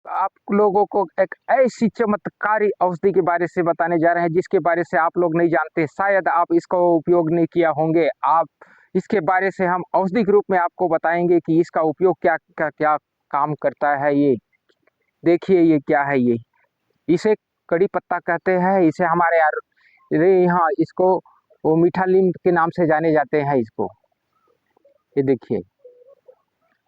आप लोगों को एक ऐसी चमत्कारी औषधि के बारे से बताने जा रहे हैं जिसके बारे से आप लोग नहीं जानते, शायद आप इसका उपयोग नहीं किया होंगे। आप इसके बारे से हम औषधि के रूप में आपको बताएंगे कि इसका उपयोग क्या क्या क्या काम करता है। ये देखिए, ये क्या है, ये इसे कड़ी पत्ता कहते हैं। इसे हमारे यहाँ इसको वो मीठा नीम के नाम से जाने जाते हैं इसको। ये देखिए,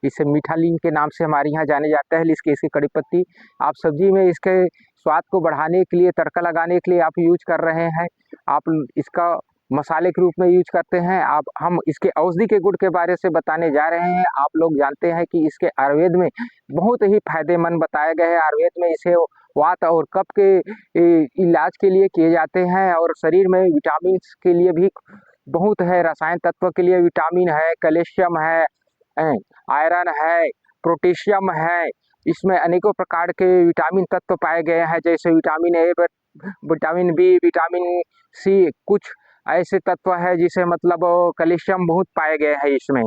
इसे मीठा नीम के नाम से हमारे यहाँ जाने जाता है। इसकी इसकी कड़ी पत्ती आप सब्जी में इसके स्वाद को बढ़ाने के लिए, तड़का लगाने के लिए आप यूज कर रहे हैं। आप इसका मसाले के रूप में यूज करते हैं। आप हम इसके औषधि के गुण के बारे से बताने जा रहे हैं। आप लोग जानते हैं कि इसके आयुर्वेद में बहुत ही फायदेमंद बताए गए हैं। आयुर्वेद में इसे वात और कफ के इलाज के लिए किए जाते हैं, और शरीर में विटामिन के लिए भी बहुत है। रसायन तत्व के लिए विटामिन है, कैल्शियम है, आयरन है, पोटेशियम है। इसमें अनेकों प्रकार के विटामिन तत्व पाए गए हैं, जैसे vitamin A, vitamin B, vitamin C. कुछ ऐसे तत्व है जिसे मतलब कैल्शियम बहुत पाए गए हैं इसमें,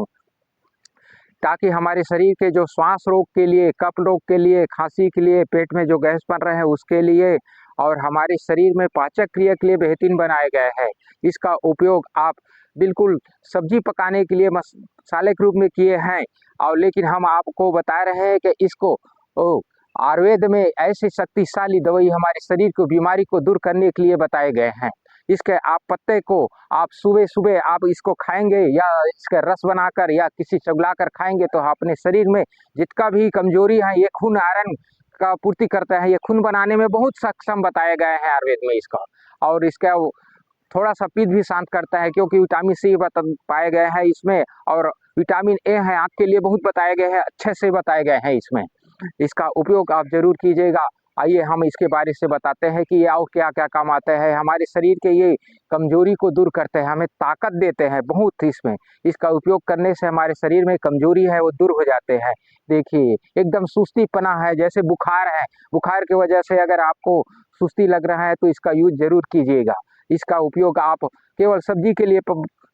ताकि हमारे शरीर के जो श्वास रोग के लिए, कफ रोग के लिए, खांसी के लिए, पेट में जो गैस बन रहे हैं उसके लिए, और हमारे शरीर में पाचक क्रिया के लिए बेहतरीन बनाए गए हैं। इसका उपयोग आप बिल्कुल सब्जी पकाने के लिए मसाले के रूप में किए हैं। और लेकिन हम आपको बता रहे हैं कि इसको आयुर्वेद में ऐसी शक्तिशाली दवाई हमारे शरीर को, बीमारी को दूर करने के लिए बताए गए हैं। इसके आप पत्ते को आप सुबह सुबह आप इसको खाएंगे, या इसका रस बनाकर या किसी चबलाकर खाएंगे, तो अपने शरीर में जितना भी कमजोरी है, ये खून आयरन का पूर्ति करता है। ये खून बनाने में बहुत सक्षम बताए गए हैं आयुर्वेद में इसका। और इसका थोड़ा सा पित्त भी शांत करता है, क्योंकि विटामिन सी पाए गए हैं इसमें, और विटामिन ए है आँख के लिए बहुत बताए गए हैं, अच्छे से बताए गए हैं इसमें। इसका उपयोग आप जरूर कीजिएगा। आइए हम इसके बारे से बताते हैं कि ये और क्या क्या काम आता है। हमारे शरीर के ये कमजोरी को दूर करते हैं, हमें ताकत देते हैं बहुत इसमें। इसका उपयोग करने से हमारे शरीर में कमजोरी है वो दूर हो जाते हैं। देखिए, एकदम सुस्तीपना है, जैसे बुखार है, बुखार की वजह से अगर आपको सुस्ती लग रहा है तो इसका यूज जरूर कीजिएगा। इसका उपयोग आप केवल सब्जी के लिए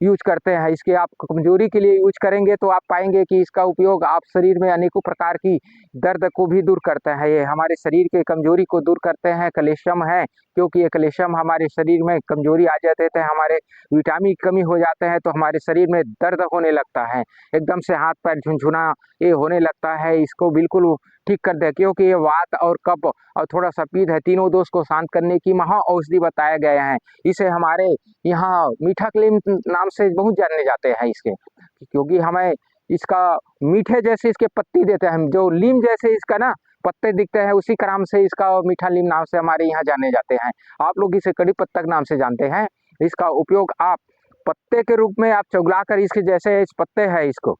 यूज करते हैं। इसके आप कमजोरी के लिए यूज करेंगे तो आप पाएंगे कि इसका उपयोग आप शरीर में अनेकों प्रकार की दर्द को भी दूर करता है। ये हमारे शरीर के कमजोरी को दूर करते हैं। कैल्शियम है, क्योंकि ये कैल्शियम हमारे शरीर में कमजोरी आ जाते थे, हमारे विटामिन की कमी हो जाते हैं, तो हमारे शरीर में दर्द होने लगता है, एकदम से हाथ पैर झुनझुना ये होने लगता है। इसको बिल्कुल ठीक कर दे, क्योंकि ये वात और कफ और थोड़ा सा पित्त है, तीनों दोष को शांत करने की महा औषधि बताए गए हैं। इसे हमारे यहाँ मीठा नीम नाम से बहुत जाने जाते हैं इसके, क्योंकि हमें इसका मीठे जैसे इसके पत्ती देते हैं, जो नीम जैसे इसका ना पत्ते दिखते हैं, उसी क्रम से इसका मीठा नीम नाम से हमारे यहाँ जाने जाते हैं। आप लोग इसे कड़ी पत्ता के नाम से जानते हैं। इसका उपयोग आप पत्ते के रूप में आप चुगला कर, इसके जैसे इस पत्ते है, इसको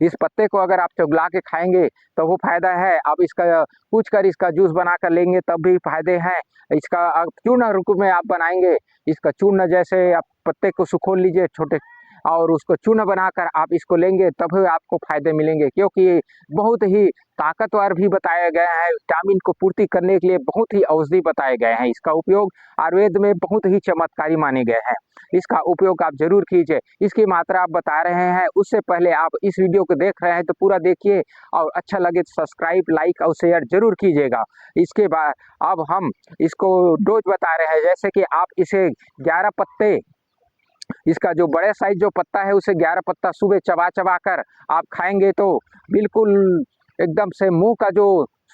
इस पत्ते को अगर आप चुगला के खाएंगे तो वो फायदा है। आप इसका कूच कर इसका जूस बना कर लेंगे तब भी फायदे हैं। इसका चूर्ण रूप में आप बनाएंगे, इसका चूर्ण जैसे आप पत्ते को सुखोल लीजिए छोटे, और उसको चूर्ण बनाकर आप इसको लेंगे तब आपको फायदे मिलेंगे, क्योंकि ये बहुत ही ताकतवर भी बताए गए हैं। विटामिन को पूर्ति करने के लिए बहुत ही औषधि बताए गए हैं। इसका उपयोग आयुर्वेद में बहुत ही चमत्कारी माने गए हैं। इसका उपयोग आप जरूर कीजिए। इसकी मात्रा आप बता रहे हैं, उससे पहले आप इस वीडियो को देख रहे हैं तो पूरा देखिए, और अच्छा लगे तो सब्सक्राइब, लाइक और शेयर जरूर कीजिएगा। इसके बाद अब हम इसको डोज बता रहे हैं, जैसे कि आप इसे 11 पत्ते, इसका जो बड़े साइज जो पत्ता है उसे 11 पत्ता सुबह चबा चबा कर आप खाएंगे तो बिल्कुल एकदम से मुंह का जो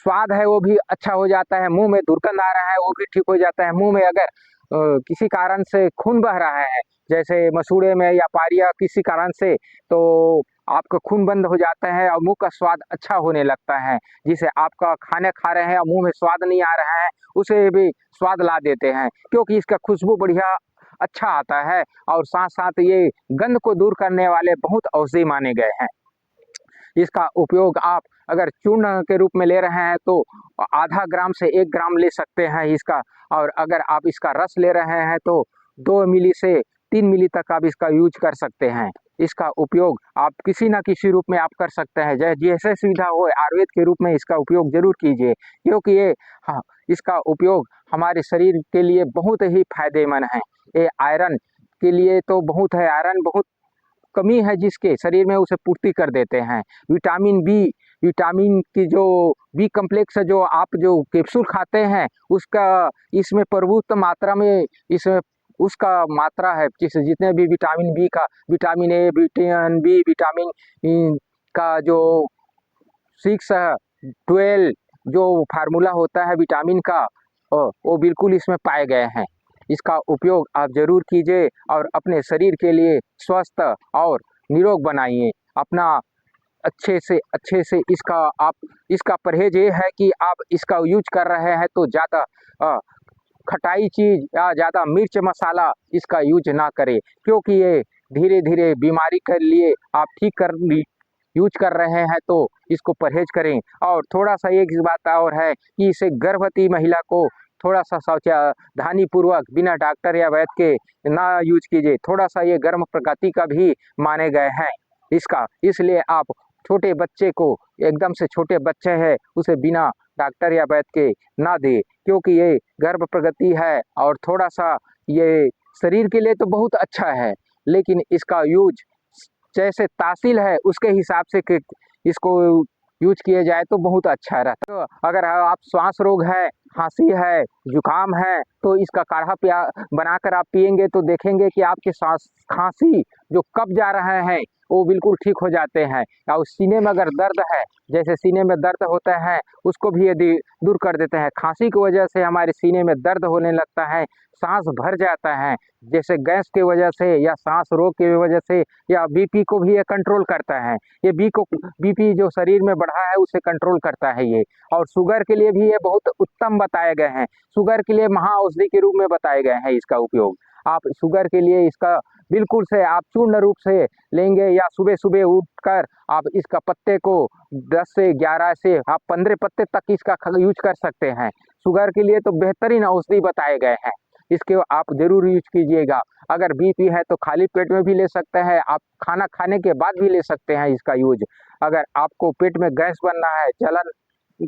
स्वाद है वो भी अच्छा हो जाता है। मुंह में दुर्गंध आ रहा है वो भी ठीक हो जाता है। मुंह में अगर किसी कारण से खून बह रहा है, जैसे मसूड़े में या पारिया किसी कारण से, तो आपका खून बंद हो जाता है और मुंह का स्वाद अच्छा होने लगता है। जिसे आपका खाने खा रहे हैं और मुंह में स्वाद नहीं आ रहा है, उसे भी स्वाद ला देते हैं, क्योंकि इसका खुशबू बढ़िया अच्छा आता है। और साथ साथ ये गंध को दूर करने वाले बहुत औषधि माने गए हैं। इसका उपयोग आप अगर चूर्ण के रूप में ले रहे हैं तो आधा ग्राम से 1 ग्राम ले सकते हैं इसका, और अगर आप इसका रस ले रहे हैं तो 2 मिली से 3 मिली तक आप इसका यूज कर सकते हैं। इसका उपयोग आप किसी न किसी रूप में आप कर सकते हैं, जैसे सुविधा हो आयुर्वेद के रूप में इसका उपयोग जरूर कीजिए, क्योंकि ये हाँ, इसका उपयोग हमारे शरीर के लिए बहुत ही फायदेमंद है। ये आयरन के लिए तो बहुत है, आयरन बहुत कमी है जिसके शरीर में उसे पूर्ति कर देते हैं। विटामिन बी, विटामिन की जो बी कम्प्लेक्स जो आप जो कैप्सूल खाते हैं उसका इसमें प्रभुत्व मात्रा में इसमें उसका मात्रा है, जितने भी विटामिन बी का, vitamin A, vitamin B, vitamin का जो 6-12 जो फार्मूला होता है विटामिन का, वो बिल्कुल इसमें पाए गए हैं। इसका उपयोग आप जरूर कीजिए और अपने शरीर के लिए स्वस्थ और निरोग बनाइए। अपना अच्छे से इसका परहेज ये है कि आप इसका यूज कर रहे हैं तो ज़्यादा खटाई चीज़ या ज़्यादा मिर्च मसाला इसका यूज ना करें, क्योंकि ये धीरे धीरे बीमारी के लिए आप यूज कर रहे हैं तो इसको परहेज करें। और थोड़ा सा एक बात और है कि इसे गर्भवती महिला को थोड़ा सा सावधानी पूर्वक बिना डॉक्टर या वैद्य के ना यूज कीजिए। थोड़ा सा ये गर्म प्रकृति का भी माने गए हैं इसका, इसलिए आप छोटे बच्चे को, एकदम से छोटे बच्चे हैं उसे बिना डॉक्टर या वैद्य के ना दे, क्योंकि ये गर्भ प्रगति है और थोड़ा सा ये शरीर के लिए तो बहुत अच्छा है, लेकिन इसका यूज जैसे तासील है उसके हिसाब से इसको यूज किया जाए तो बहुत अच्छा रहता है। तो अगर आप श्वास रोग है, खांसी है, जुकाम है, तो इसका काढ़ा बनाकर आप पिएंगे तो देखेंगे कि आपके सांस खांसी जो कब जा रहे हैं वो बिल्कुल ठीक हो जाते हैं। और सीने में अगर दर्द है, जैसे सीने में दर्द होता है उसको भी यदि दूर कर देते हैं। खांसी की वजह से हमारे सीने में दर्द होने लगता है, सांस भर जाता है, जैसे गैस की वजह से या सांस रोग की वजह से, या बीपी को भी ये कंट्रोल करता है। ये बीपी जो शरीर में बढ़ा है उसे कंट्रोल करता है ये। और शुगर के लिए भी ये बहुत उत्तम बताए गए हैं, शुगर के लिए महाऔषधि के रूप में बताए गए हैं इसका उपयोग। आप शुगर के लिए इसका बिल्कुल से आप चूर्ण रूप से लेंगे, या सुबह सुबह उठकर आप इसका पत्ते को 10 से 11 से आप 15 पत्ते तक इसका यूज कर सकते हैं। शुगर के लिए तो बेहतरीन औषधि बताए गए हैं, इसके आप जरूर यूज कीजिएगा। अगर बीपी है तो खाली पेट में भी ले सकते हैं, आप खाना खाने के बाद भी ले सकते हैं इसका यूज। अगर आपको पेट में गैस बनना है, जलन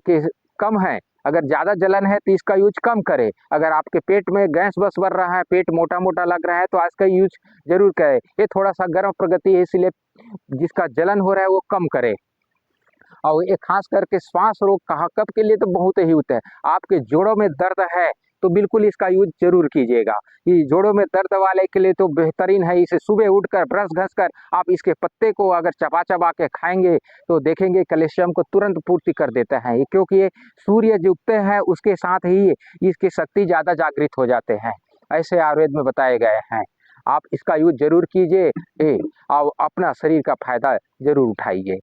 के कम है, अगर ज़्यादा जलन है तो इसका यूज कम करें। अगर आपके पेट में गैस बस बढ़ रहा है, पेट मोटा मोटा लग रहा है, तो इसका यूज जरूर करें। ये थोड़ा सा गर्म प्रगति है, इसलिए जिसका जलन हो रहा है वो कम करे। और ये खास करके श्वास रोग कफ के लिए तो बहुत ही होता है। आपके जोड़ों में दर्द है तो बिल्कुल इसका यूज जरूर कीजिएगा। ये जोड़ों में दर्द वाले के लिए तो बेहतरीन है। इसे सुबह उठकर ब्रश घस कर आप इसके पत्ते को अगर चबा चबा के खाएंगे तो देखेंगे कैल्शियम को तुरंत पूर्ति कर देता है, क्योंकि ये सूर्य जुगते हैं उसके साथ ही इसकी शक्ति ज़्यादा जागृत हो जाते हैं, ऐसे आयुर्वेद में बताए गए हैं। आप इसका यूज जरूर कीजिए और अपना शरीर का फायदा जरूर उठाइए।